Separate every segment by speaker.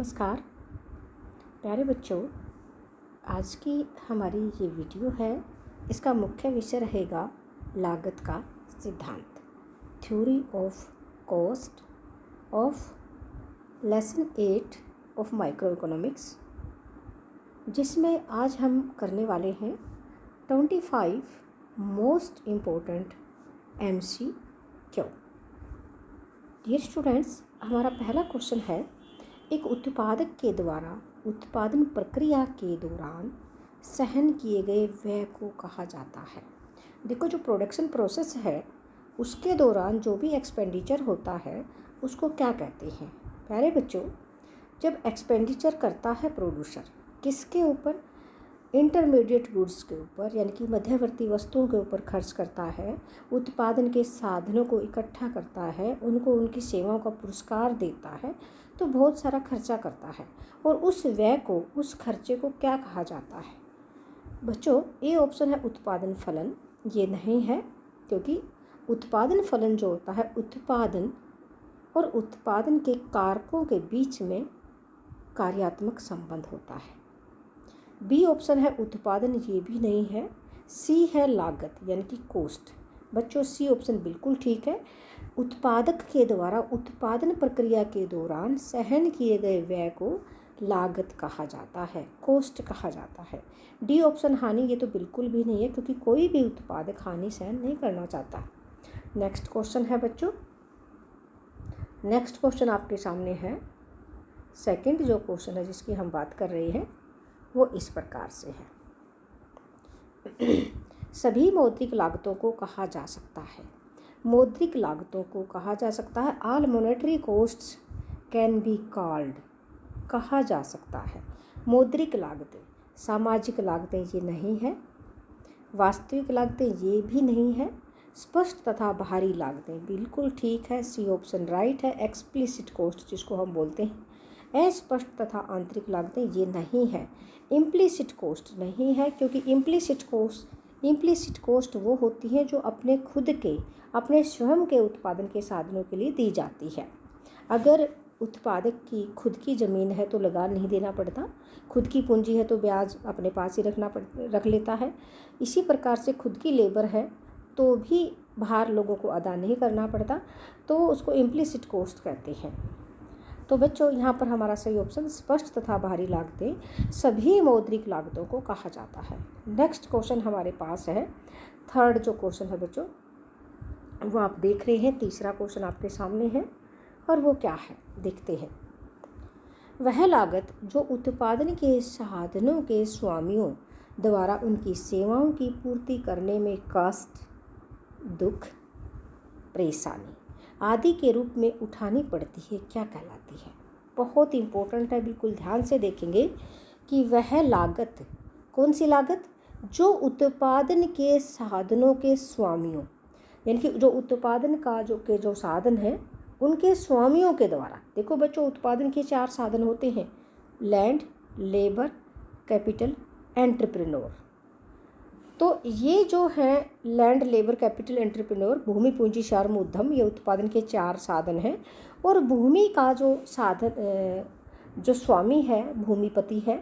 Speaker 1: नमस्कार प्यारे बच्चों, आज की हमारी ये वीडियो है। इसका मुख्य विषय रहेगा लागत का सिद्धांत, theory of cost of lesson 8 of micro economics, जिसमें आज हम करने वाले हैं 25 most important MCQ। Dear students, हमारा पहला क्वेश्चन है, एक उत्पादक के द्वारा उत्पादन प्रक्रिया के दौरान सहन किए गए व्यय को कहा जाता है। देखो, जो प्रोडक्शन प्रोसेस है उसके दौरान जो भी एक्सपेंडिचर होता है उसको क्या कहते हैं। प्यारे बच्चों, जब एक्सपेंडिचर करता है प्रोड्यूसर किसके ऊपर, इंटरमीडिएट गुड्स के ऊपर, यानी कि मध्यवर्ती वस्तुओं के ऊपर खर्च करता है, उत्पादन के साधनों को इकट्ठा करता है, उनको उनकी सेवाओं का पुरस्कार देता है, तो बहुत सारा खर्चा करता है। और उस व्यय को, उस खर्चे को क्या कहा जाता है। बच्चों, ये ऑप्शन है उत्पादन फलन। ये नहीं है, क्योंकि उत्पादन फलन जो होता है उत्पादन और उत्पादन के कारकों के बीच में कार्यात्मक संबंध होता है। बी ऑप्शन है उत्पादन, ये भी नहीं है। सी है लागत, यानी कि कॉस्ट। बच्चों, सी ऑप्शन बिल्कुल ठीक है। उत्पादक के द्वारा उत्पादन प्रक्रिया के दौरान सहन किए गए व्यय को लागत कहा जाता है, कॉस्ट कहा जाता है। डी ऑप्शन हानि, ये तो बिल्कुल भी नहीं है, क्योंकि कोई भी उत्पादक हानि सहन नहीं करना चाहता। नेक्स्ट क्वेश्चन है बच्चों, नेक्स्ट क्वेश्चन आपके सामने है। सेकंड जो क्वेश्चन है जिसकी हम बात कर रहे हैं वो इस प्रकार से है। सभी मौद्रिक लागतों को कहा जा सकता है, मौद्रिक लागतों को कहा जा सकता है, all monetary costs can be called, कहा जा सकता है मौद्रिक लागतें। सामाजिक लागतें ये नहीं है, वास्तविक लागतें ये भी नहीं है, स्पष्ट तथा बाहरी लागतें बिल्कुल ठीक है, सी ऑप्शन राइट है। एक्सप्लिसिट कॉस्ट जिसको हम बोलते हैं, अस्पष्ट तथा आंतरिक लागतें ये नहीं है। इम्प्लिसिट कॉस्ट नहीं है, क्योंकि इम्प्लिसिट कॉस्ट वो होती है जो अपने खुद के, अपने स्वयं के उत्पादन के साधनों के लिए दी जाती है। अगर उत्पादक की खुद की ज़मीन है तो लगान नहीं देना पड़ता, खुद की पूंजी है तो ब्याज अपने पास ही रख लेता है। इसी प्रकार से खुद की लेबर है तो भी बाहर लोगों को अदा नहीं करना पड़ता, तो उसको इम्प्लिसिट कॉस्ट कहते हैं। तो बच्चों, यहाँ पर हमारा सही ऑप्शन स्पष्ट तथा बाहरी लागतें सभी मौद्रिक लागतों को कहा जाता है। नेक्स्ट क्वेश्चन हमारे पास है, थर्ड जो क्वेश्चन है बच्चों वो आप देख रहे हैं, तीसरा क्वेश्चन आपके सामने है और वो क्या है देखते हैं। वह लागत जो उत्पादन के साधनों के स्वामियों द्वारा उनकी सेवाओं की पूर्ति करने में कष्ट, दुख, परेशानी आदि के रूप में उठानी पड़ती है, क्या कहलाती है। बहुत इंपॉर्टेंट है, बिल्कुल ध्यान से देखेंगे कि वह लागत, कौन सी लागत, जो उत्पादन के साधनों के स्वामियों, यानी कि जो उत्पादन का जो साधन है उनके स्वामियों के द्वारा। देखो बच्चों, उत्पादन के 4 साधन होते हैं, लैंड, लेबर, कैपिटल, एंटरप्रेन्योर। तो ये जो है लैंड, लेबर, कैपिटल, एंटरप्रेन्योर, भूमि, पूंजी, श्रम, उद्यम, ये उत्पादन के 4 साधन हैं। और भूमि का जो साधन, जो स्वामी है भूमिपति है,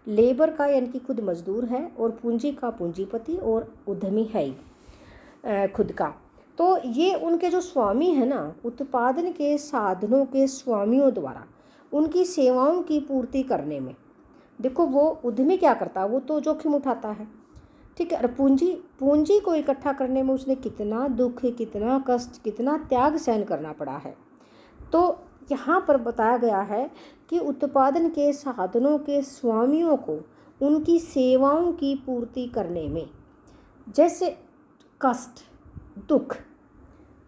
Speaker 1: लेबर का यानी कि खुद मजदूर है, और पूंजी का पूंजीपति, और उद्यमी है ही खुद का। तो ये उनके जो स्वामी है ना, उत्पादन के साधनों के स्वामियों द्वारा उनकी सेवाओं की पूर्ति करने में, देखो वो उद्यमी क्या करता है, वो तो जोखिम उठाता है, ठीक है। और पूंजी को इकट्ठा करने में उसने कितना दुख, कितना कष्ट, कितना त्याग सहन करना पड़ा है। तो यहाँ पर बताया गया है कि उत्पादन के साधनों के स्वामियों को उनकी सेवाओं की पूर्ति करने में जैसे कष्ट, दुख,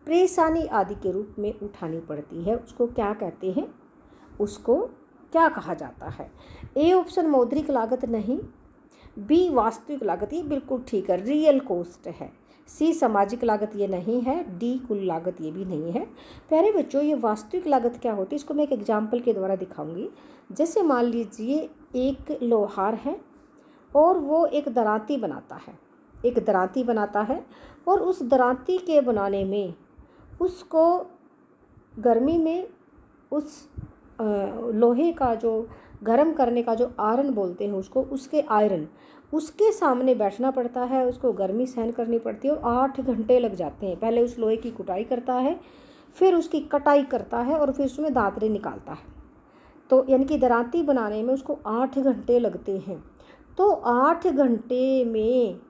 Speaker 1: परेशानी आदि के रूप में उठानी पड़ती है, उसको क्या कहते हैं, उसको क्या कहा जाता है। ए ऑप्शन मौद्रिक लागत नहीं, बी वास्तविक लागत, ये बिल्कुल ठीक है, रियल कॉस्ट है। सी सामाजिक लागत, ये नहीं है। डी कुल लागत, ये भी नहीं है। प्यारे बच्चों, ये वास्तविक लागत क्या होती है इसको मैं एक एग्जाम्पल के द्वारा दिखाऊंगी। जैसे मान लीजिए एक लोहार है और वो एक दरांती बनाता है, और उस दरांती के बनाने में उसको गर्मी में उस लोहे का जो गर्म करने का जो आयरन बोलते हैं उसको, उसके आयरन, उसके सामने बैठना पड़ता है, उसको गर्मी सहन करनी पड़ती है और 8 घंटे लग जाते हैं। पहले उस लोहे की कुटाई करता है, फिर उसकी कटाई करता है और फिर उसमें दांतरे निकालता है। तो यानी कि दरांती बनाने में उसको 8 घंटे लगते हैं। तो 8 घंटे में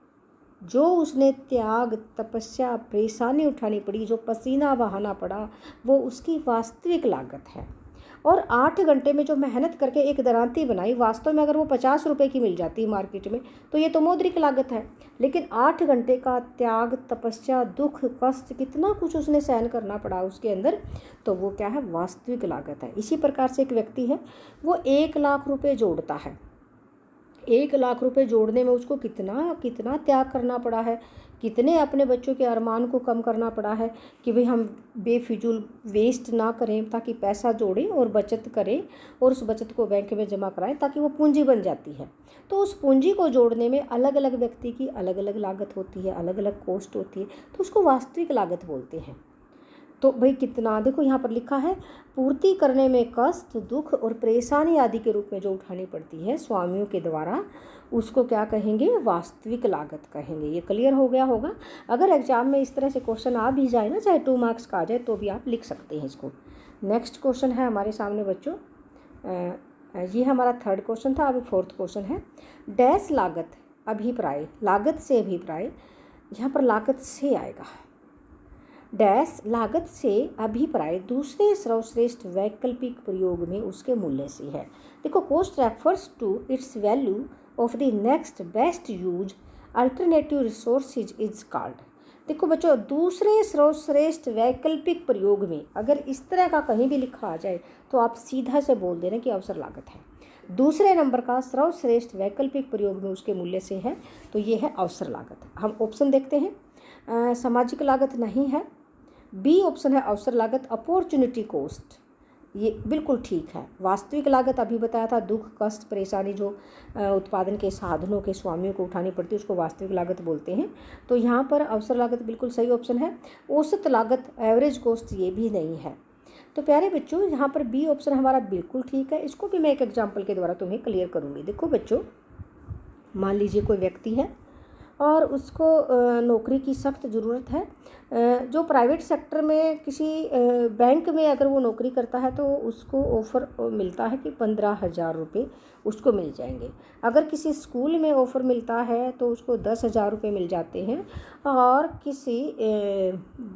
Speaker 1: जो उसने त्याग, तपस्या, परेशानी उठानी पड़ी, जो पसीना बहाना पड़ा, वो उसकी वास्तविक लागत है। और 8 घंटे में जो मेहनत करके एक दरांती बनाई, वास्तव में अगर वो 50 रुपये की मिल जाती है मार्केट में तो ये तो मौद्रिक लागत है। लेकिन 8 घंटे का त्याग, तपस्या, दुख, कष्ट, कितना कुछ उसने सहन करना पड़ा उसके अंदर, तो वो क्या है, वास्तविक लागत है। इसी प्रकार से एक व्यक्ति है, वो 1 लाख रुपये जोड़ता है। 1 लाख रुपए जोड़ने में उसको कितना कितना त्याग करना पड़ा है, कितने अपने बच्चों के अरमान को कम करना पड़ा है कि भाई हम बेफिजूल वेस्ट ना करें, ताकि पैसा जोड़ें और बचत करें और उस बचत को बैंक में जमा कराएं ताकि वो पूंजी बन जाती है। तो उस पूंजी को जोड़ने में अलग अलग व्यक्ति की अलग अलग लागत होती है, अलग अलग कॉस्ट होती है, तो उसको वास्तविक लागत बोलते हैं। तो भाई कितना, देखो यहाँ पर लिखा है, पूर्ति करने में कष्ट, दुख और परेशानी आदि के रूप में जो उठानी पड़ती है स्वामियों के द्वारा, उसको क्या कहेंगे, वास्तविक लागत कहेंगे। ये क्लियर हो गया होगा। अगर एग्जाम में इस तरह से क्वेश्चन आ भी जाए ना, चाहे 2 मार्क्स का आ जाए, तो भी आप लिख सकते हैं इसको। नेक्स्ट क्वेश्चन है हमारे सामने बच्चों, ये हमारा 3rd क्वेश्चन था। अब 4th क्वेश्चन है, डैश लागत अभिप्राय, लागत से अभिप्राय, यहाँ पर लागत से आएगा। डैश लागत से अभिप्राय दूसरे सर्वश्रेष्ठ वैकल्पिक प्रयोग में उसके मूल्य से है। देखो, cost refers to its value of the next best use alternative resources is called. देखो बच्चों, दूसरे सर्वश्रेष्ठ वैकल्पिक प्रयोग में अगर इस तरह का कहीं भी लिखा आ जाए तो आप सीधा से बोल देना कि अवसर लागत है। दूसरे नंबर का सर्वश्रेष्ठ वैकल्पिक प्रयोग में उसके मूल्य से है, तो ये है अवसर लागत। हम ऑप्शन देखते हैं, सामाजिक लागत नहीं है, बी ऑप्शन है अवसर लागत, अपॉर्चुनिटी कॉस्ट, ये बिल्कुल ठीक है। वास्तविक लागत अभी बताया था, दुख, कष्ट, परेशानी जो उत्पादन के साधनों के स्वामियों को उठानी पड़ती है उसको वास्तविक लागत बोलते हैं। तो यहाँ पर अवसर लागत बिल्कुल सही ऑप्शन है। औसत लागत, एवरेज कॉस्ट, ये भी नहीं है। तो प्यारे बच्चों, यहाँ पर बी ऑप्शन हमारा बिल्कुल ठीक है। इसको भी मैं एक एग्जाम्पल के द्वारा तुम्हें क्लियर करूँगी। देखो बच्चों, मान लीजिए कोई व्यक्ति है और उसको नौकरी की सख्त ज़रूरत है। जो प्राइवेट सेक्टर में किसी बैंक में अगर वो नौकरी करता है तो उसको ऑफ़र मिलता है कि 15,000 रुपये उसको मिल जाएंगे। अगर किसी स्कूल में ऑफ़र मिलता है तो उसको 10,000 रुपये मिल जाते हैं। और किसी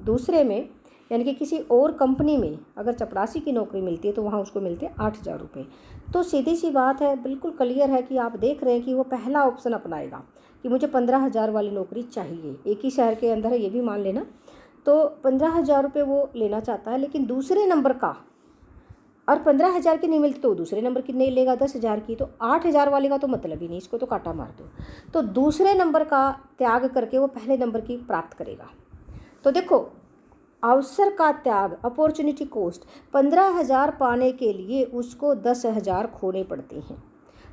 Speaker 1: दूसरे में, यानी कि किसी और कंपनी में अगर चपरासी की नौकरी मिलती है तो वहाँ उसको मिलते हैं 8,000 रुपये। तो सीधी सी बात है, बिल्कुल क्लियर है कि आप देख रहे हैं कि वो पहला ऑप्शन अपनाएगा कि मुझे 15,000 वाली नौकरी चाहिए। एक ही शहर के अंदर है, ये भी मान लेना। तो 15,000 रुपये वो लेना चाहता है, लेकिन दूसरे नंबर का, और 15,000 की नहीं मिलती तो दूसरे नंबर की नहीं लेगा 10,000 की, तो 8,000 वाले का तो मतलब ही नहीं, इसको तो काटा मार दो। तो दूसरे नंबर का त्याग करके वो पहले नंबर की प्राप्त करेगा। तो देखो, अवसर का त्याग, अपॉर्चुनिटी कॉस्ट, 15,000 पाने के लिए उसको 10,000 खोने पड़ते हैं।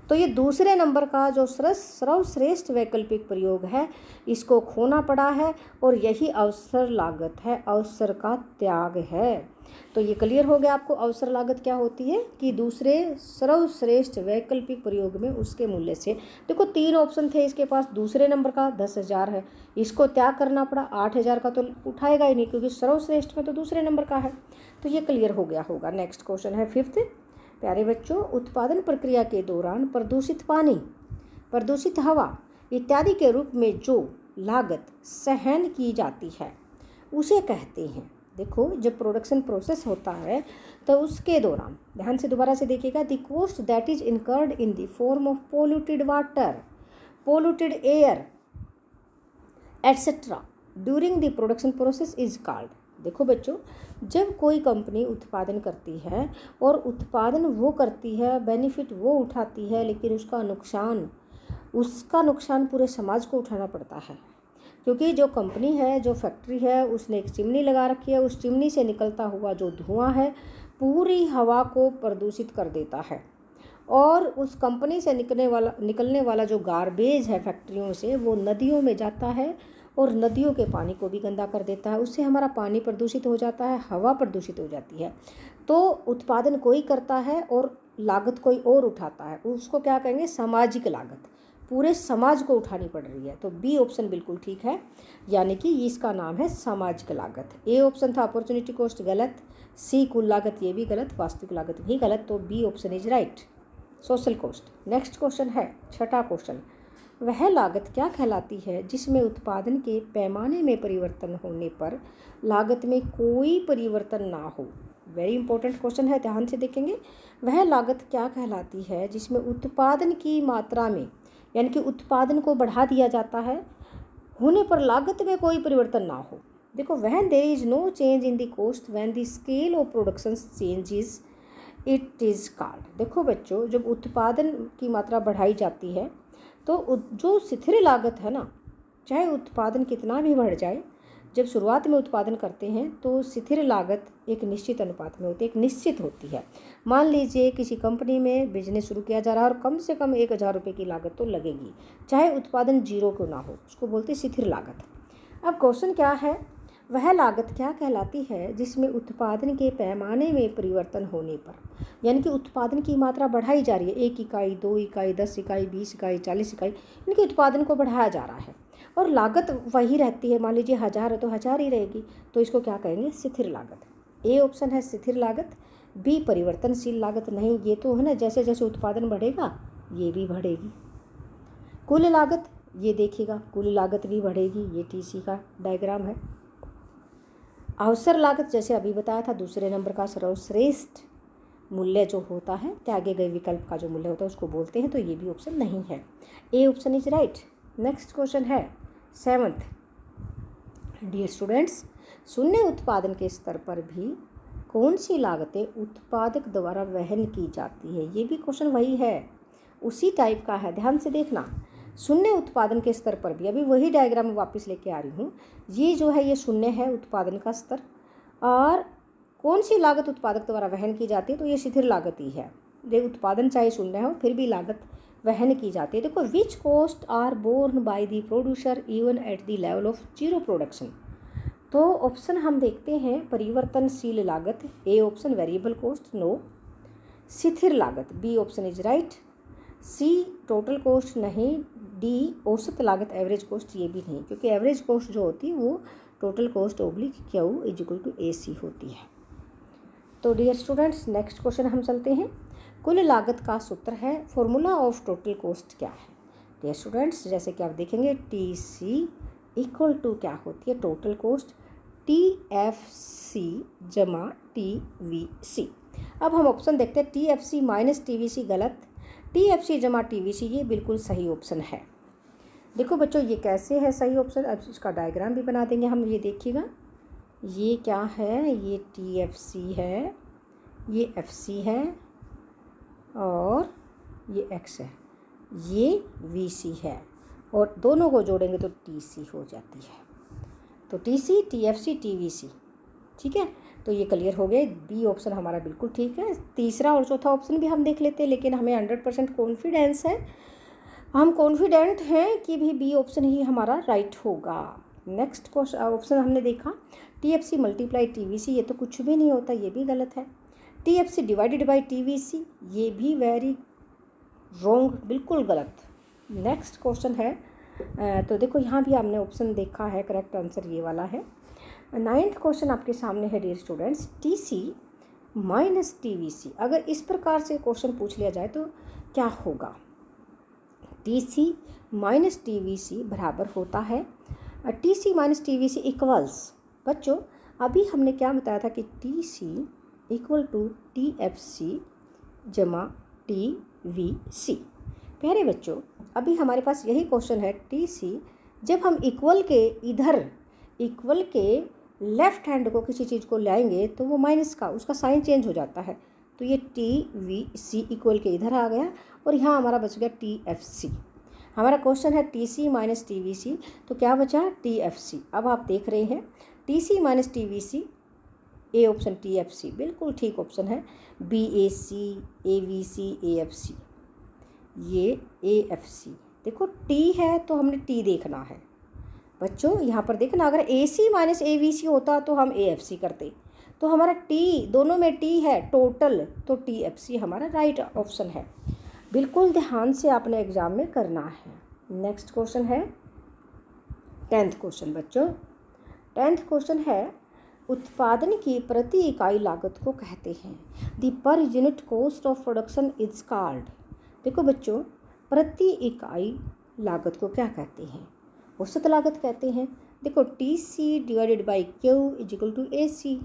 Speaker 1: तो ये दूसरे नंबर का जो सर्वश्रेष्ठ वैकल्पिक प्रयोग है, इसको खोना पड़ा है और यही अवसर लागत है, अवसर का त्याग है। तो ये क्लियर हो गया आपको अवसर लागत क्या होती है, कि दूसरे सर्वश्रेष्ठ वैकल्पिक प्रयोग में उसके मूल्य से। देखो 3 ऑप्शन थे इसके पास, दूसरे नंबर का 10,000 है, इसको त्याग करना पड़ा, 8,000 का तो उठाएगा ही नहीं क्योंकि सर्वश्रेष्ठ में तो दूसरे नंबर का है। तो ये क्लियर हो गया होगा। नेक्स्ट क्वेश्चन है 5th। प्यारे बच्चों, उत्पादन प्रक्रिया के दौरान प्रदूषित पानी, प्रदूषित हवा इत्यादि के रूप में जो लागत सहन की जाती है उसे कहते हैं। देखो, जब प्रोडक्शन प्रोसेस होता है तो उसके दौरान, ध्यान से दोबारा से देखिएगा, the cost that is incurred in the form of polluted water, polluted air etcetera during the production process is called. देखो बच्चों, जब कोई कंपनी उत्पादन करती है और उत्पादन वो करती है, बेनिफिट वो उठाती है, लेकिन उसका नुकसान पूरे समाज को उठाना पड़ता है। क्योंकि जो कंपनी है, जो फैक्ट्री है, उसने एक चिमनी लगा रखी है, उस चिमनी से निकलता हुआ जो धुआं है पूरी हवा को प्रदूषित कर देता है। और उस कंपनी से निकलने वाला जो गार्बेज है फैक्ट्रियों से, वो नदियों में जाता है और नदियों के पानी को भी गंदा कर देता है। उससे हमारा पानी प्रदूषित हो जाता है, हवा प्रदूषित हो जाती है। तो उत्पादन कोई करता है और लागत कोई और उठाता है, उसको क्या कहेंगे, सामाजिक लागत। पूरे समाज को उठानी पड़ रही है, तो बी ऑप्शन बिल्कुल ठीक है, यानी कि इसका नाम है सामाजिक लागत। ए ऑप्शन था अपॉर्चुनिटी कॉस्ट, गलत। सी कुल लागत, ये भी गलत। वास्तविक लागत भी गलत, तो B option is right, social cost. Next question है छठा क्वेश्चन, वह लागत क्या कहलाती है जिसमें उत्पादन के पैमाने में परिवर्तन होने पर लागत में कोई परिवर्तन ना हो। वेरी इंपॉर्टेंट क्वेश्चन है, ध्यान से देखेंगे। वह लागत क्या कहलाती है जिसमें उत्पादन की मात्रा में, यानी कि उत्पादन को बढ़ा दिया जाता है, होने पर लागत में कोई परिवर्तन ना हो। देखो, when there is no change in the cost when the scale of production changes it is called. देखो बच्चों, जब उत्पादन की मात्रा बढ़ाई जाती है तो जो स्थिर लागत है ना, चाहे उत्पादन कितना भी बढ़ जाए, जब शुरुआत में उत्पादन करते हैं तो स्थिर लागत एक निश्चित अनुपात में होती है, एक निश्चित होती है। मान लीजिए किसी कंपनी में बिजनेस शुरू किया जा रहा है और कम से कम 1000 रुपये की लागत तो लगेगी, चाहे उत्पादन जीरो क्यों ना हो, उसको बोलते हैं स्थिर लागत। अब क्वेश्चन क्या है, वह लागत क्या कहलाती है जिसमें उत्पादन के पैमाने में परिवर्तन होने पर, यानी कि उत्पादन की मात्रा बढ़ाई जा रही है, 1 इकाई, 2 इकाई, 10 इकाई, 20 इकाई, 40 इकाई, यानी कि उत्पादन को बढ़ाया जा रहा है और लागत वही रहती है। मान लीजिए 1000 है तो 1000 ही रहेगी, तो इसको क्या कहेंगे, स्थिर लागत। ए ऑप्शन है स्थिर लागत, बी परिवर्तनशील लागत। नहीं, ये तो है ना, जैसे जैसे उत्पादन बढ़ेगा ये भी बढ़ेगी। कुल लागत, ये देखिएगा कुल लागत भी बढ़ेगी, ये टीसी का डायग्राम है। अवसर लागत, जैसे अभी बताया था, दूसरे नंबर का सर्वश्रेष्ठ मूल्य जो होता है, त्यागे गए विकल्प का जो मूल्य होता है उसको बोलते हैं, तो ये भी ऑप्शन नहीं है। ए option is right. Next question है 7th। डियर स्टूडेंट्स, शून्य उत्पादन के स्तर पर भी कौन सी लागतें उत्पादक द्वारा वहन की जाती है। ये भी क्वेश्चन वही है, उसी टाइप का है, ध्यान से देखना। शून्य उत्पादन के स्तर पर भी, अभी वही डायग्राम वापस लेके आ रही हूँ, ये जो है ये शून्य है उत्पादन का स्तर, और कौन सी लागत उत्पादक द्वारा वहन की जाती है, तो ये स्थिर लागत ही है। ये उत्पादन चाहे शून्य हो फिर भी लागत वहन की जाती है। देखो, which cost are borne by the producer even at the level of zero production. तो ऑप्शन हम देखते हैं, परिवर्तनशील लागत, A option variable cost, no. स्थिर लागत, B option is right. C total cost नहीं, डी औसत लागत एवरेज कॉस्ट, ये भी नहीं, क्योंकि एवरेज कॉस्ट जो होती है वो total cost oblique Q is equal to A C होती है। तो डियर स्टूडेंट्स, नेक्स्ट क्वेश्चन हम चलते हैं। कुल लागत का सूत्र है, फॉर्मूला ऑफ टोटल कॉस्ट क्या है। डियर स्टूडेंट्स, जैसे कि आप देखेंगे, टी सी इक्वल टू क्या होती है, total cost, T F C जमा टी वी सी। अब हम ऑप्शन देखते हैं, T F C minus T V C गलत, टी एफ सी जमा टी वी सी ये बिल्कुल सही ऑप्शन है। देखो बच्चों, ये कैसे है सही ऑप्शन, अब इसका डायग्राम भी बना देंगे हम, ये देखिएगा, ये क्या है, ये टी एफ सी है, ये एफ सी है, और ये एक्स है, ये वी सी है, और दोनों को जोड़ेंगे तो टी सी हो जाती है। तो T C, T F C, T V C, ठीक है। तो ये क्लियर हो गया, बी ऑप्शन हमारा बिल्कुल ठीक है। तीसरा और चौथा ऑप्शन भी हम देख लेते हैं, लेकिन हमें 100% कॉन्फिडेंस है, हम कॉन्फिडेंट हैं कि भी बी ऑप्शन ही हमारा राइट होगा। नेक्स्ट ऑप्शन हमने देखा, T F C multiply T V C, ये तो कुछ भी नहीं होता, ये भी गलत है। T F C divided by T V C, ये भी वेरी रॉन्ग, बिल्कुल गलत। नेक्स्ट क्वेश्चन है, तो देखो यहाँ भी आपने ऑप्शन देखा है, करेक्ट आंसर ये वाला है। 9th क्वेश्चन आपके सामने है dear students, T C minus T V C. अगर इस प्रकार से क्वेश्चन पूछ लिया जाए तो क्या होगा। T C minus T V C बराबर होता है, T C minus T V C equals, बच्चों अभी हमने क्या बताया था कि T C equal to T F C जमा टी वी सी। प्यारे बच्चों, अभी हमारे पास यही क्वेश्चन है, टी सी जब हम इक्वल के इधर, इक्वल के लेफ्ट हैंड को किसी चीज़ को लाएंगे तो वो माइनस का, उसका साइन चेंज हो जाता है, तो ये टी वी सी इक्वल के इधर आ गया और यहाँ हमारा बच गया टी एफ सी। हमारा क्वेश्चन है T C minus T V C, तो क्या बचा, टी एफ सी। अब आप देख रहे हैं T C minus T V C, A option T F C बिल्कुल ठीक ऑप्शन है। B A C, A V C, A F C, ये ए एफ सी। देखो टी है तो हमने टी देखना है बच्चों, यहाँ पर देखना, अगर ए सी माइनस ए वी सी होता तो हम ए एफ सी करते, तो हमारा टी, दोनों में टी है टोटल, तो TFC हमारा राइट ऑप्शन है। बिल्कुल ध्यान से आपने एग्जाम में करना है। नेक्स्ट क्वेश्चन है 10th क्वेश्चन बच्चों। 10th क्वेश्चन है उत्पादन की प्रति इकाई लागत को कहते हैं। The per unit cost of production is called. देखो बच्चों, प्रति इकाई लागत को क्या कहते हैं? औसत लागत कहते हैं। देखो TC divided by Q is equal to AC,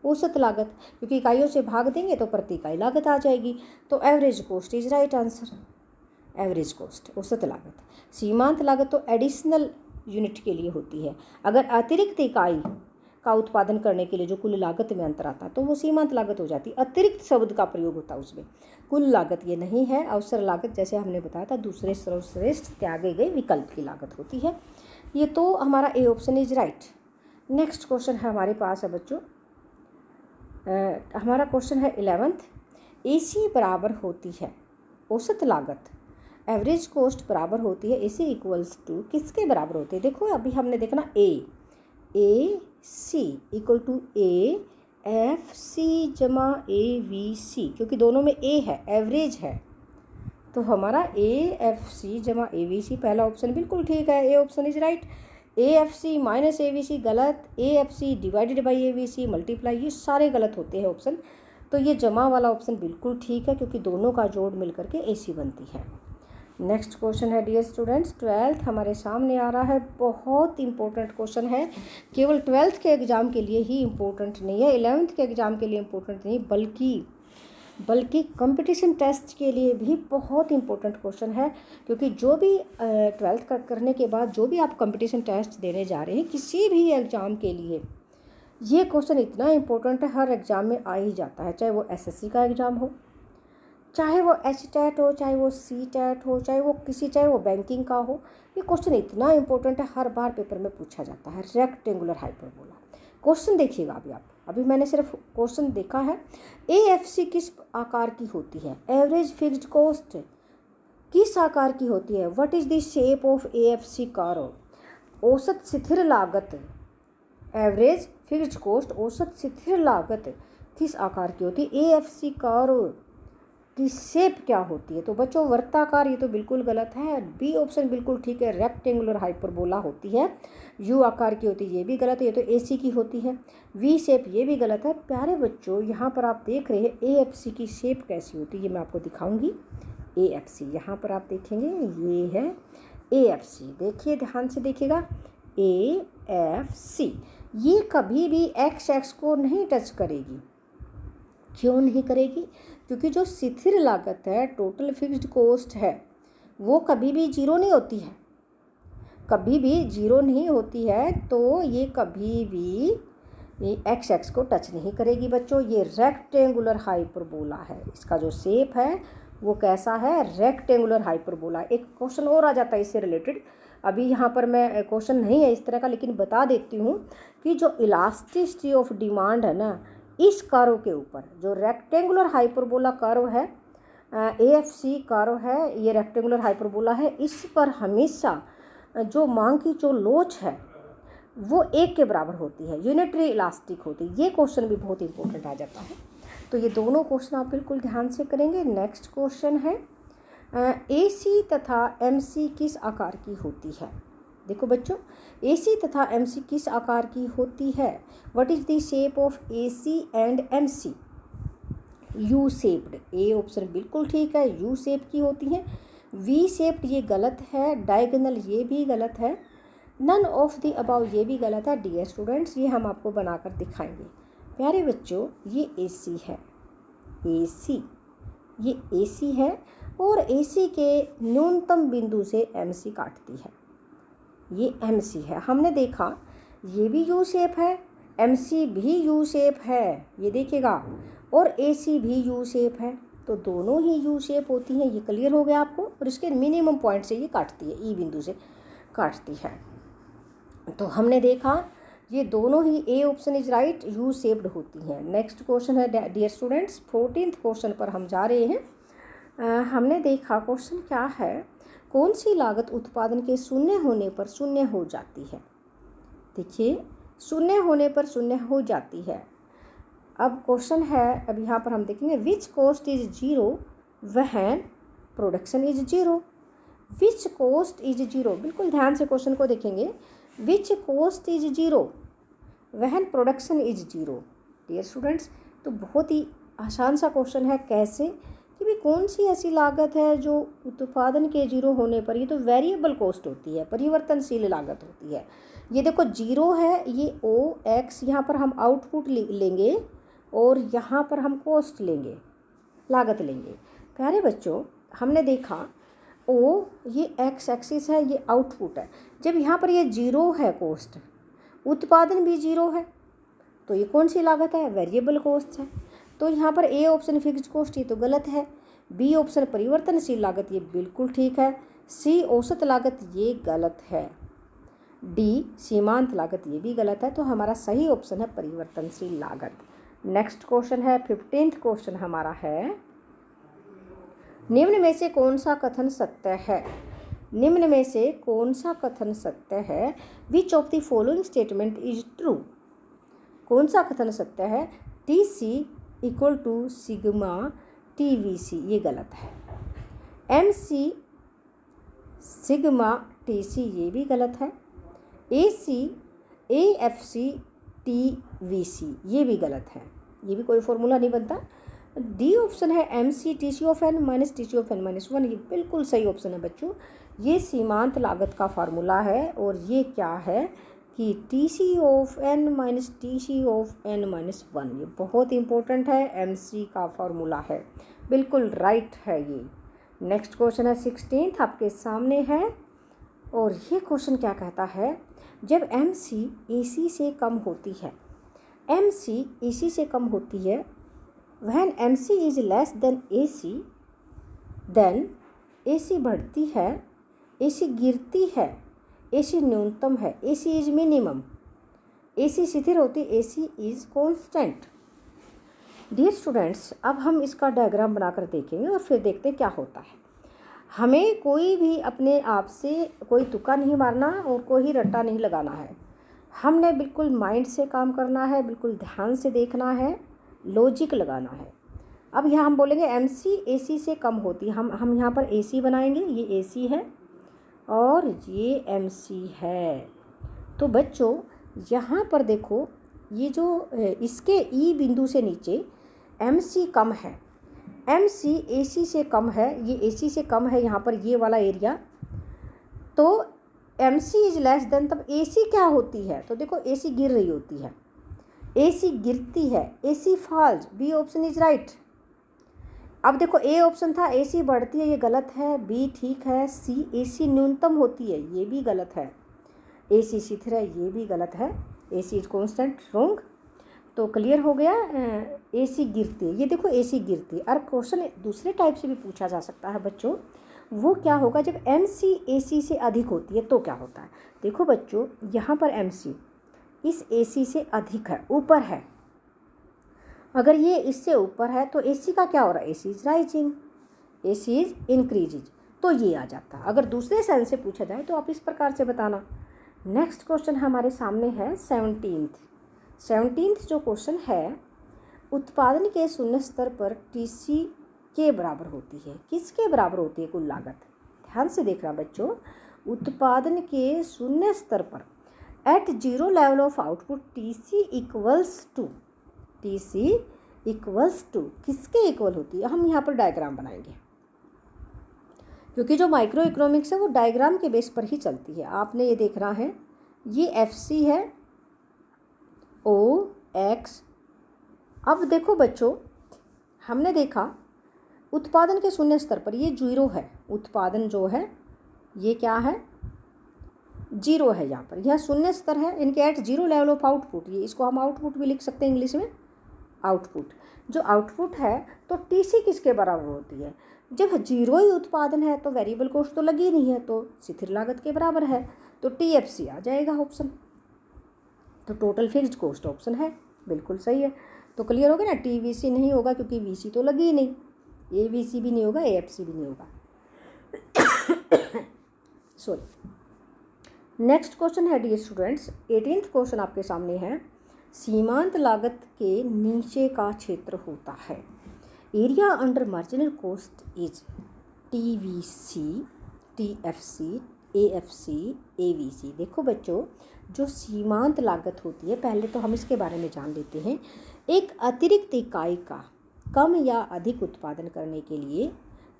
Speaker 1: औसत लागत, क्योंकि इकाइयों से भाग देंगे तो प्रति इकाई लागत आ जाएगी। तो average cost is right answer. Average cost औसत लागत। सीमांत लागत तो एडिशनल यूनिट के लिए होती है। अगर अतिरिक्त इकाई का उत्पादन करने के लिए जो कुल लागत में अंतर आता है तो वो सीमांत लागत हो जाती है। अतिरिक्त शब्द का प्रयोग होता है उसमें। कुल लागत ये नहीं है। अवसर लागत जैसे हमने बताया था दूसरे सर्वश्रेष्ठ त्यागे गए विकल्प की लागत होती है। ये तो हमारा ए option is right. Next question है हमारे पास है बच्चों, हमारा क्वेश्चन है 11th। AC बराबर होती है औसत लागत, एवरेज कॉस्ट बराबर होती है AC इक्वल्स टू किसके बराबर होती है? देखो अभी हमने देखना AC इक्वल टू AFC जमा AVC, क्योंकि दोनों में A है, एवरेज है, तो हमारा AFC जमा AVC पहला ऑप्शन बिल्कुल ठीक है। ए option is right. AFC minus AVC गलत, AFC divided by AVC multiply, ये सारे गलत होते हैं ऑप्शन। तो ये जमा वाला ऑप्शन बिल्कुल ठीक है, क्योंकि दोनों का जोड़ मिलकर के AC बनती है। नेक्स्ट क्वेश्चन है डियर स्टूडेंट्स 12th हमारे सामने आ रहा है। बहुत इंपॉर्टेंट क्वेश्चन है, केवल 12th के एग्ज़ाम के लिए ही इम्पोर्टेंट नहीं है, 11th के एग्ज़ाम के लिए इम्पोर्टेंट नहीं, बल्कि कंपटीशन टेस्ट के लिए भी बहुत इंपॉर्टेंट क्वेश्चन है। क्योंकि जो भी 12th का करने के बाद जो भी आप कंपटीशन टेस्ट देने जा रहे हैं किसी भी एग्ज़ाम के लिए, ये क्वेश्चन इतना इंपॉर्टेंट है, हर एग्ज़ाम में आ ही जाता है। चाहे वो SSC का एग्ज़ाम हो, चाहे वो HTET हो, चाहे वो CTET हो, चाहे वो बैंकिंग का हो, ये क्वेश्चन इतना इंपॉर्टेंट है, हर बार पेपर में पूछा जाता है। रेक्टेंगुलर हाइपरबोला क्वेश्चन देखिएगा अभी मैंने सिर्फ क्वेश्चन देखा है। AFC किस आकार की होती है? एवरेज फिक्स्ड कॉस्ट किस आकार की होती है? What is the shape of AFC curve? औसत स्थिर लागत, एवरेज फिक्स्ड कॉस्ट औसत स्थिर लागत किस आकार की होती है? AFC कर्व की शेप क्या होती है? तो बच्चों वर्ताकार, ये तो बिल्कुल गलत है। बी ऑप्शन बिल्कुल ठीक है, रेक्टेंगुलर हाइपरबोला होती है। यू आकार की होती है, ये भी गलत है, ये तो AC की होती है। वी शेप, ये भी गलत है। प्यारे बच्चों यहाँ पर आप देख रहे हैं AFC की शेप कैसी होती है, ये मैं आपको दिखाऊंगी। AFC यहाँ पर आप देखेंगे, ये है AFC, देखिए ध्यान से देखिएगा। AFC ये कभी भी x को नहीं टच करेगी। क्यों नहीं करेगी? क्योंकि जो स्थिर लागत है, टोटल फिक्स्ड कॉस्ट है, वो कभी भी जीरो नहीं होती है, कभी भी जीरो नहीं होती है। तो ये कभी भी x को टच नहीं करेगी बच्चों। ये रेक्टेंगुलर हाइपरबोला है, इसका जो शेप है वो कैसा है? Rectangular hyperbola. एक क्वेश्चन और आ जाता है इससे रिलेटेड, अभी यहाँ पर मैं क्वेश्चन नहीं है इस तरह का, लेकिन बता देती हूँ कि जो इलास्टिसिटी ऑफ डिमांड है ना, इस कर्व के ऊपर जो रेक्टेंगुलर हाइपरबोला कर्व है, AFC कर्व है, ये रेक्टेंगुलर हाइपरबोला है, इस पर हमेशा जो मांग की जो लोच है वो 1 के बराबर होती है, यूनिटरी इलास्टिक होती है। ये क्वेश्चन भी बहुत इंपॉर्टेंट आ जाता है, तो ये दोनों क्वेश्चन आप बिल्कुल ध्यान से करेंगे। नेक्स्ट क्वेश्चन है AC तथा MC किस आकार की होती है? देखो बच्चों, AC तथा MC किस आकार की होती है? What is the shape of AC and MC? U shaped, A option बिल्कुल ठीक है, यू शेप की होती है। वी शेप्ड ये गलत है, डायगोनल ये भी गलत है, नन ऑफ द अबाउ ये भी गलत है। डियर स्टूडेंट्स, ये हम आपको बनाकर दिखाएंगे। प्यारे बच्चों, ये AC है, AC, ये AC है, और AC के न्यूनतम बिंदु से MC काटती है, ये MC है। हमने देखा ये भी यू शेप है, MC भी यू शेप है, ये देखिएगा, और AC भी यू शेप है, तो दोनों ही यू शेप होती हैं। ये क्लियर हो गया आपको। और इसके मिनिमम पॉइंट से ये काटती है, E बिंदु से काटती है। तो हमने देखा ये दोनों ही, A option is right, U shaped होती हैं। नेक्स्ट क्वेश्चन है डियर स्टूडेंट्स 14th क्वेश्चन पर हम जा रहे हैं। हमने देखा क्वेश्चन क्या है, कौन सी लागत उत्पादन के शून्य होने पर शून्य हो जाती है? देखिए, शून्य होने पर शून्य हो जाती है। अब क्वेश्चन है, अब यहाँ पर हम देखेंगे which cost is zero when production is zero. Which cost is zero, बिल्कुल ध्यान से क्वेश्चन को देखेंगे। Which cost is zero when production is zero. Dear students, तो बहुत ही आसान सा क्वेश्चन है। कैसे कि भाई कौन सी ऐसी लागत है जो उत्पादन के जीरो होने पर, ये तो वेरिएबल कॉस्ट होती है, परिवर्तनशील लागत होती है। ये देखो जीरो है, ये ओ एक्स, यहाँ पर हम आउटपुट लेंगे और यहाँ पर हम कॉस्ट लेंगे, लागत लेंगे। प्यारे बच्चों, हमने देखा ओ ये एक्स एक्सिस है, ये आउटपुट है। जब यहाँ पर ये जीरो है कॉस्ट, उत्पादन भी जीरो है, तो ये कौन सी लागत है? वेरिएबल कॉस्ट है। तो यहाँ पर ए ऑप्शन फिक्स्ड कॉस्ट, ये तो गलत है। बी ऑप्शन परिवर्तनशील लागत, ये बिल्कुल ठीक है। सी औसत लागत, ये गलत है। डी सीमांत लागत, ये भी गलत है। तो हमारा सही ऑप्शन है परिवर्तनशील लागत। नेक्स्ट क्वेश्चन है 15th क्वेश्चन हमारा है, निम्न में से कौन सा कथन सत्य है? निम्न में से कौन सा कथन सत्य है? Which of the following statement is true. कौन सा कथन सत्य है? T C equal to sigma T V C, ये गलत है। M C sigma T C, ये भी गलत है। A C A F C T V C, ये भी गलत है, ये भी कोई फॉर्मूला नहीं बनता। डी ऑप्शन है M C T C of N minus T C of N minus one, ये बिल्कुल सही ऑप्शन है बच्चों। ये सीमांत लागत का फार्मूला है और ये क्या है कि T C of N minus T C of N minus one, ये बहुत इंपॉर्टेंट है, एम सी का फार्मूला है, बिल्कुल राइट है ये। नेक्स्ट क्वेश्चन है 16th आपके सामने है और ये क्वेश्चन क्या कहता है, जब एम सी ए सी से कम होती है, एम सी ए सी से कम होती है, when M C is less than A C, then A C बढ़ती है, ए सी गिरती है, ए सी न्यूनतम है, ए सी इज मिनिमम, ए सी स्थिर होती, ए C is constant. Dear students, अब हम इसका डायग्राम बनाकर देखेंगे और फिर देखते हैं क्या होता है। हमें कोई भी अपने आप से कोई तुक्का नहीं मारना और कोई रट्टा नहीं लगाना है। हमने बिल्कुल माइंड से काम करना है, बिल्कुल ध्यान से देखना है, लॉजिक लगाना है। अब यहाँ हम बोलेंगे एम सी ए सी से कम होती है, हम यहाँ पर ए सी बनाएंगे, ये ए सी है और ये एम सी है। तो बच्चों यहाँ पर देखो, ये जो इसके ई बिंदु से नीचे एम सी कम है, एम सी ए सी से कम है, ये ए सी से कम है यहाँ पर ये वाला एरिया, तो M C is less than, तब ए सी क्या होती है? तो देखो ए सी गिर रही होती है, ए सी गिरती है, A C falls, B option is right. अब देखो ए ऑप्शन था ए सी बढ़ती है, ये गलत है, बी ठीक है। सी ए सी न्यूनतम होती है, ये भी गलत है। ए सी स्थिर है, ये भी गलत है। A C is constant, wrong. तो क्लियर हो गया, ए सी गिरती है, ये देखो ए सी गिरती है। और क्वेश्चन दूसरे टाइप से भी पूछा जा सकता है बच्चों, वो क्या होगा जब एम सी ए सी से अधिक होती है तो क्या होता है? देखो बच्चों, यहाँ पर एम सी इस ए सी से अधिक है, ऊपर है। अगर ये इससे ऊपर है तो ए सी का क्या हो रहा है? A C is rising, A C is increasing, तो ये आ जाता है। अगर दूसरे सेंस से पूछा जाए तो आप इस प्रकार से बताना। नेक्स्ट क्वेश्चन हमारे सामने है 17th जो क्वेश्चन है, उत्पादन के शून्य स्तर पर टी सी के बराबर होती है। किसके बराबर होती है कुल लागत? ध्यान से देखना बच्चों, उत्पादन के शून्य स्तर पर at zero level of output T C equals to किसके इक्वल होती है? हम यहाँ पर डायग्राम बनाएंगे, क्योंकि जो माइक्रो इकोनॉमिक्स है वो डायग्राम के बेस पर ही चलती है। आपने ये देखना है, ये एफ सी है, ओ एक्स। अब देखो बच्चों, हमने देखा उत्पादन के शून्य स्तर पर ये जीरो है, उत्पादन जो है ये क्या है? जीरो है। यहाँ पर यह शून्य स्तर है, इनके at zero level of output, ये इसको हम आउटपुट भी लिख सकते हैं इंग्लिश में, आउटपुट। जो आउटपुट है तो टी सी किसके बराबर होती है? जब जीरो ही उत्पादन है तो वेरिएबल कॉस्ट तो लगी नहीं है, तो स्थिर लागत के बराबर है, तो टी एफ सी आ जाएगा ऑप्शन। तो टोटल फिक्स्ड कॉस्ट ऑप्शन है, बिल्कुल सही है। तो क्लियर हो गया ना, टी वी सी नहीं होगा क्योंकि वी सी तो लगी ही नहीं, ए वी सी भी नहीं होगा, ए एफ सी भी नहीं होगा। सॉरी। नेक्स्ट क्वेश्चन है डियर स्टूडेंट्स, 18th क्वेश्चन आपके सामने है, सीमांत लागत के नीचे का क्षेत्र होता है। Area under marginal cost is TVC, TFC, AFC, AVC। देखो बच्चों, जो सीमांत लागत होती है, पहले तो हम इसके बारे में जान लेते हैं। एक अतिरिक्त इकाई का कम या अधिक उत्पादन करने के लिए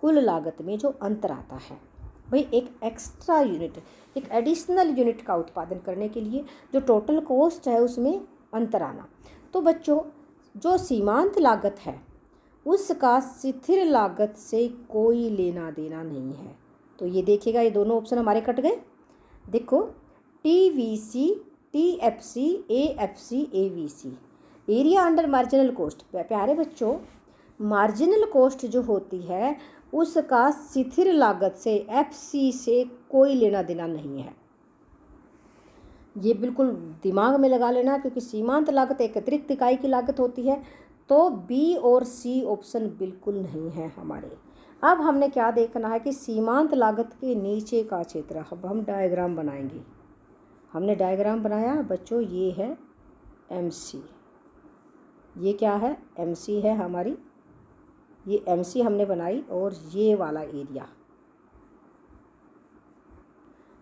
Speaker 1: कुल लागत में जो अंतर आता है, भाई एक एक्स्ट्रा यूनिट, एक एडिशनल यूनिट का उत्पादन करने के लिए जो टोटल कॉस्ट है उसमें अंतर आना। तो बच्चों, जो सीमांत लागत है उसका स्थिर लागत से कोई लेना देना नहीं है। तो ये देखिएगा, ये दोनों ऑप्शन हमारे कट गए। देखो, TVC, TFC, AFC, AVC, area under marginal cost. प्यारे बच्चों, मार्जिनल कॉस्ट जो होती है उसका स्थिर लागत से FC से कोई लेना देना नहीं है। ये बिल्कुल दिमाग में लगा लेना, क्योंकि सीमांत लागत एक अतिरिक्त इकाई की लागत होती है। तो B और C ऑप्शन बिल्कुल नहीं है हमारे। अब हमने क्या देखना है कि सीमांत लागत के नीचे का क्षेत्र। अब हम डायग्राम बनाएंगे। हमने डायग्राम बनाया बच्चों, ये है MC, ये क्या है MC है हमारी, ये MC हमने बनाई, और ये वाला एरिया,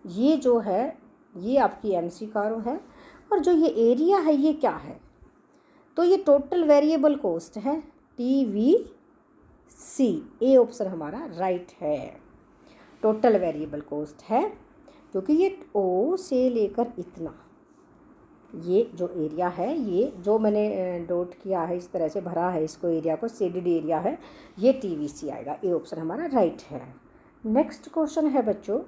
Speaker 1: ये जो है ये आपकी MC कर्व है, और जो ये एरिया है ये क्या है, तो ये टोटल वेरिएबल कॉस्ट है TVC। ए ऑप्शन हमारा राइट है, टोटल वेरिएबल कॉस्ट है, क्योंकि ये O से लेकर इतना, ये जो एरिया है, ये जो मैंने डॉट किया है, इस तरह से भरा है इसको, एरिया को शेडेड एरिया है, ये TVC आएगा। ए ऑप्शन हमारा राइट है। नेक्स्ट क्वेश्चन है बच्चों,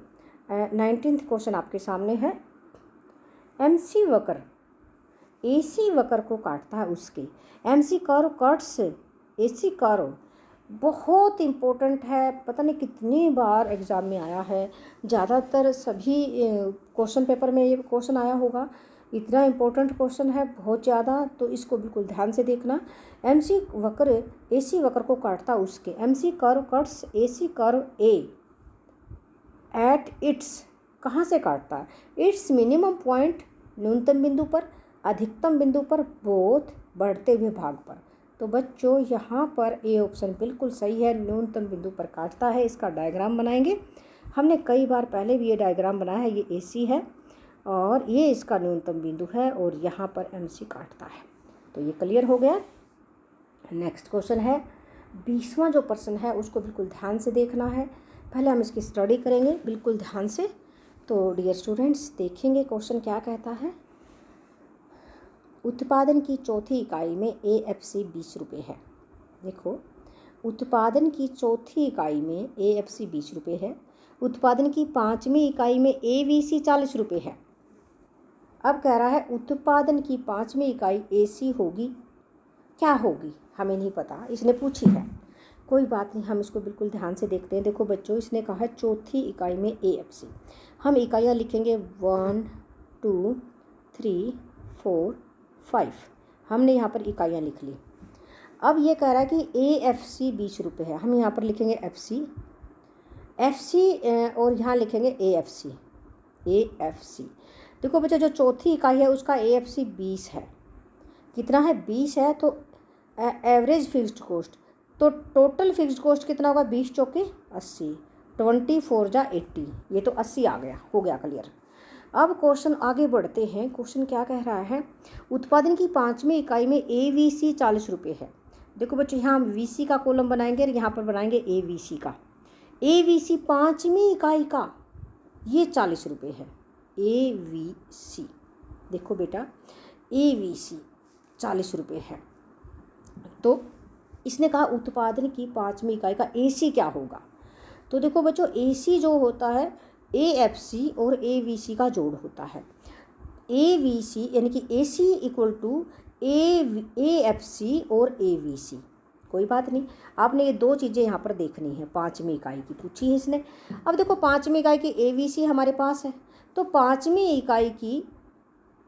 Speaker 1: 19th क्वेश्चन आपके सामने है। MC वक्र AC वक्र को काटता है उसके, MC curve cuts AC curve. बहुत इम्पोर्टेंट है, पता नहीं कितनी बार एग्ज़ाम में आया है, ज़्यादातर सभी क्वेश्चन पेपर में ये क्वेश्चन आया होगा। इतना इम्पोर्टेंट क्वेश्चन है, बहुत ज़्यादा, तो इसको बिल्कुल ध्यान से देखना। MC वक्र AC वक्र को काटता उसके, MC curve cuts AC curve A at its, कहाँ से काटता है, इट्स मिनिमम पॉइंट, न्यूनतम बिंदु पर, अधिकतम बिंदु पर, बोथ बढ़ते हुए भाग पर। तो बच्चों यहाँ पर ए ऑप्शन बिल्कुल सही है, न्यूनतम बिंदु पर काटता है। इसका डायग्राम बनाएंगे, हमने कई बार पहले भी ये डायग्राम बनाया है। ये AC है और ये इसका न्यूनतम बिंदु है, और यहाँ पर MC काटता है। तो ये क्लियर हो गया। नेक्स्ट क्वेश्चन है 20वां जो प्रश्न है उसको बिल्कुल ध्यान से देखना है। पहले हम इसकी स्टडी करेंगे बिल्कुल ध्यान से। तो डियर स्टूडेंट्स, देखेंगे क्वेश्चन क्या कहता है। उत्पादन की चौथी इकाई में AFC 20 रुपये है। देखो, उत्पादन की चौथी इकाई में AFC 20 रुपये है। उत्पादन की 5वीं इकाई में AVC 40 रुपये है। अब कह रहा है उत्पादन की 5वीं इकाई AC होगी, क्या होगी हमें नहीं पता, इसने पूछी है। कोई बात नहीं, हम इसको बिल्कुल ध्यान से देखते हैं। देखो बच्चों, इसने कहा है चौथी इकाई में AFC। हम इकाइयाँ लिखेंगे 1 2 3 4 5। हमने यहाँ पर इकाइयाँ लिख ली। अब ये कह रहा है कि AFC 20 रुपये है। हम यहाँ पर लिखेंगे FC और यहाँ लिखेंगे AFC। देखो बच्चों, जो चौथी इकाई है उसका AFC 20 है। कितना है, 20 है। तो एवरेज फिक्स्ड कॉस्ट, तो टोटल फिक्स्ड कॉस्ट कितना होगा, 20 चौके 80, 24 जा 80, ये तो 80 आ गया, हो गया क्लियर। अब क्वेश्चन आगे बढ़ते हैं। क्वेश्चन क्या कह रहा है, उत्पादन की 5वीं इकाई में AVC 40 रुपये है। देखो बच्चों, यहाँ हम VC का कॉलम बनाएंगे और यहाँ पर बनाएंगे AVC का। AVC 5वीं इकाई का ये 40 रुपये है, AVC। देखो बेटा, AVC 40 रुपये है। तो इसने कहा उत्पादन की 5वीं इकाई का AC क्या होगा। तो देखो बच्चों, AC जो होता है AFC और AVC का जोड़ होता है। AVC यानी कि AC इक्वल टू AFC और AVC। कोई बात नहीं, आपने ये दो चीज़ें यहाँ पर देखनी है। 5वीं इकाई की पूछी है इसने। अब देखो, 5वीं इकाई की AVC हमारे पास है, तो 5वीं इकाई की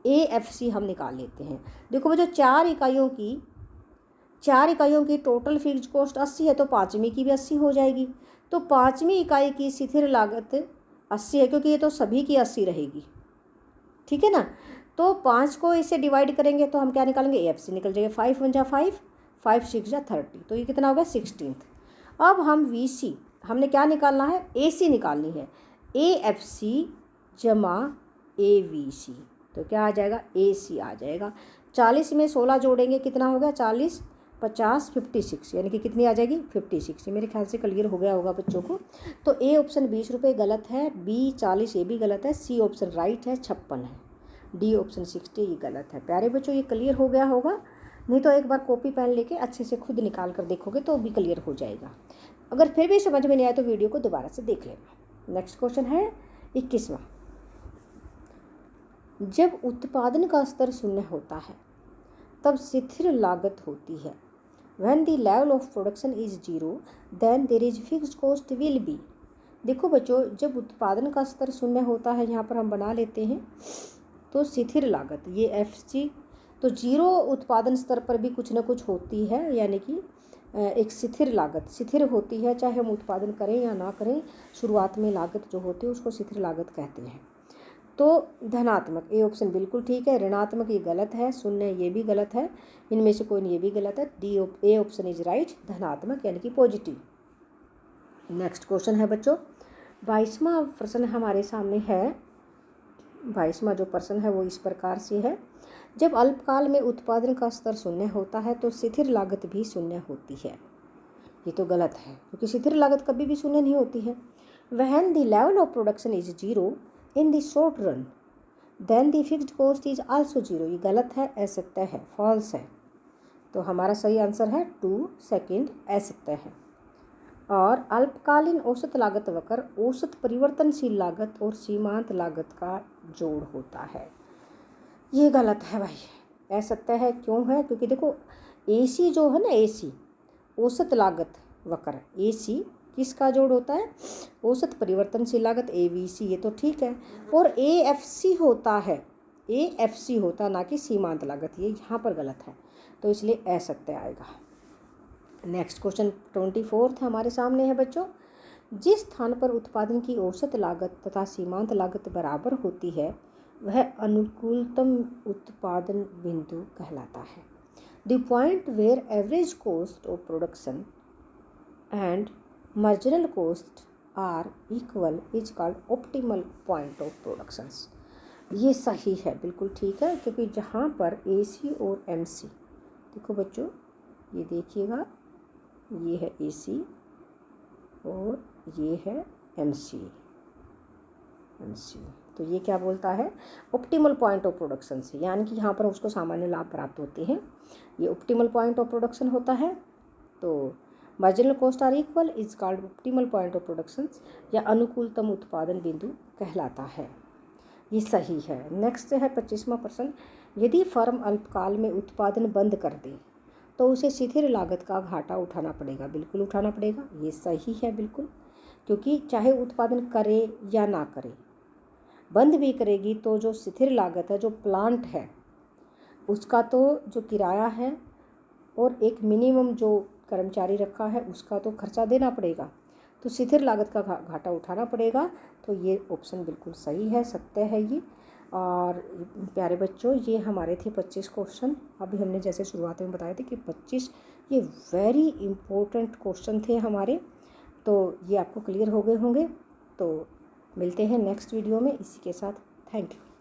Speaker 1: AFC हम निकाल लेते हैं। देखो बच्चों, 4 इकाइयों की टोटल फिक्स्ड कॉस्ट 80 है, तो 5वीं की भी 80 हो जाएगी। तो 5वीं इकाई की स्थिर लागत 80 है, क्योंकि ये तो सभी की 80 रहेगी, ठीक है ना। तो 5 को इससे डिवाइड करेंगे तो हम क्या निकालेंगे, AFC निकल जाएगा। 5 1 जा 5, 5 6 जा 30, तो ये कितना हो गया 16। अब हम VC हमने क्या निकालना है, AC निकालनी है। AFC जमा AVC, तो क्या आ जाएगा, AC आ जाएगा। 40 में 16 जोड़ेंगे कितना हो गया, 40 50 56, यानी कि कितनी आ जाएगी 56। ये मेरे ख्याल से क्लियर हो गया होगा बच्चों को। तो A ऑप्शन 20 रुपये गलत है, B 40 ये भी गलत है, C ऑप्शन राइट है 56 है, D ऑप्शन 60 ये गलत है। प्यारे बच्चों ये क्लियर हो गया होगा, नहीं तो एक बार कॉपी पेन लेके अच्छे से खुद निकाल कर देखोगे तो भी क्लियर हो जाएगा। अगर फिर भी समझ में नहीं आया तो वीडियो को दोबारा से देख लेना। नेक्स्ट क्वेश्चन है 21वां। जब उत्पादन का स्तर शून्य होता है तब स्थिर लागत होती है। When the level of production is 0, then there is fixed cost will be। देखो बच्चों, जब उत्पादन का स्तर शून्य होता है, यहाँ पर हम बना लेते हैं तो स्थिर लागत ये FC, तो 0 उत्पादन स्तर पर भी कुछ ना कुछ होती है, यानी कि एक स्थिर लागत स्थिर होती है, चाहे हम उत्पादन करें या ना करें, शुरुआत में लागत जो होती है उसको स्थिर लागत कहते हैं। तो धनात्मक A ऑप्शन बिल्कुल ठीक है, ऋणात्मक ये गलत है, शून्य ये भी गलत है, इनमें से कोई ये भी गलत है। A ऑप्शन इज राइट, धनात्मक यानी कि पॉजिटिव। नेक्स्ट क्वेश्चन है बच्चों 22वां प्रश्न हमारे सामने है। 22वां जो प्रश्न है वो इस प्रकार से है। जब अल्पकाल में उत्पादन का स्तर शून्य होता है तो स्थिर लागत भी शून्य होती है। ये तो गलत है, क्योंकि स्थिर लागत कभी भी शून्य नहीं होती है। When the level of production is 0 in the short run, then the fixed cost is also 0। ये गलत है, असत्य है, फॉल्स है। तो हमारा सही आंसर है 2 सेकेंड, असत्य है। और अल्पकालीन औसत लागत वक्र औसत परिवर्तनशील लागत और सीमांत लागत का जोड़ होता है। ये गलत है भाई, असत्य है। क्यों है, क्योंकि देखो AC जो है ना, AC औसत लागत वक्र, AC किसका जोड़ होता है, औसत परिवर्तनशील लागत AVC, ये तो ठीक है। और AFC होता है, AFC होता ना कि सीमांत लागत, ये यहाँ पर गलत है, तो इसलिए असत्य आएगा। नेक्स्ट क्वेश्चन 24 हमारे सामने है बच्चों। जिस स्थान पर उत्पादन की औसत लागत तथा सीमांत लागत बराबर होती है वह अनुकूलतम उत्पादन बिंदु कहलाता है। The point where average cost of production and marginal cost are equal is called optimal point of productions। ये सही है, बिल्कुल ठीक है, क्योंकि जहाँ पर AC और MC, देखो बच्चों ये देखिएगा, ये है AC और ये है MC, तो ये क्या बोलता है, ऑप्टिमल पॉइंट ऑफ प्रोडक्शन से, यानी कि यहाँ पर उसको सामान्य लाभ प्राप्त होते हैं, ये ऑप्टिमल पॉइंट ऑफ प्रोडक्शन होता है। तो marginal cost are equal is called optimal point of production, या अनुकूलतम उत्पादन बिंदु कहलाता है। ये सही है। नेक्स्ट है 25वां प्रश्न। यदि फर्म अल्पकाल में उत्पादन बंद कर दे तो उसे स्थिर लागत का घाटा उठाना पड़ेगा। बिल्कुल उठाना पड़ेगा, ये सही है बिल्कुल, क्योंकि चाहे उत्पादन करे या ना करे, बंद भी करेगी तो जो स्थिर लागत है, जो प्लांट है उसका तो जो किराया है और एक मिनिमम जो कर्मचारी रखा है उसका तो खर्चा देना पड़ेगा, तो स्थिर लागत का घाटा उठाना पड़ेगा। तो ये ऑप्शन बिल्कुल सही है, सत्य है ये। और प्यारे बच्चों ये हमारे थे 25 क्वेश्चन। अभी हमने जैसे शुरुआत में बताए थे कि 25 ये वेरी इम्पोर्टेंट क्वेश्चन थे हमारे, तो ये आपको क्लियर हो गए होंगे। तो मिलते हैं नेक्स्ट वीडियो में इसी के साथ। Thank you.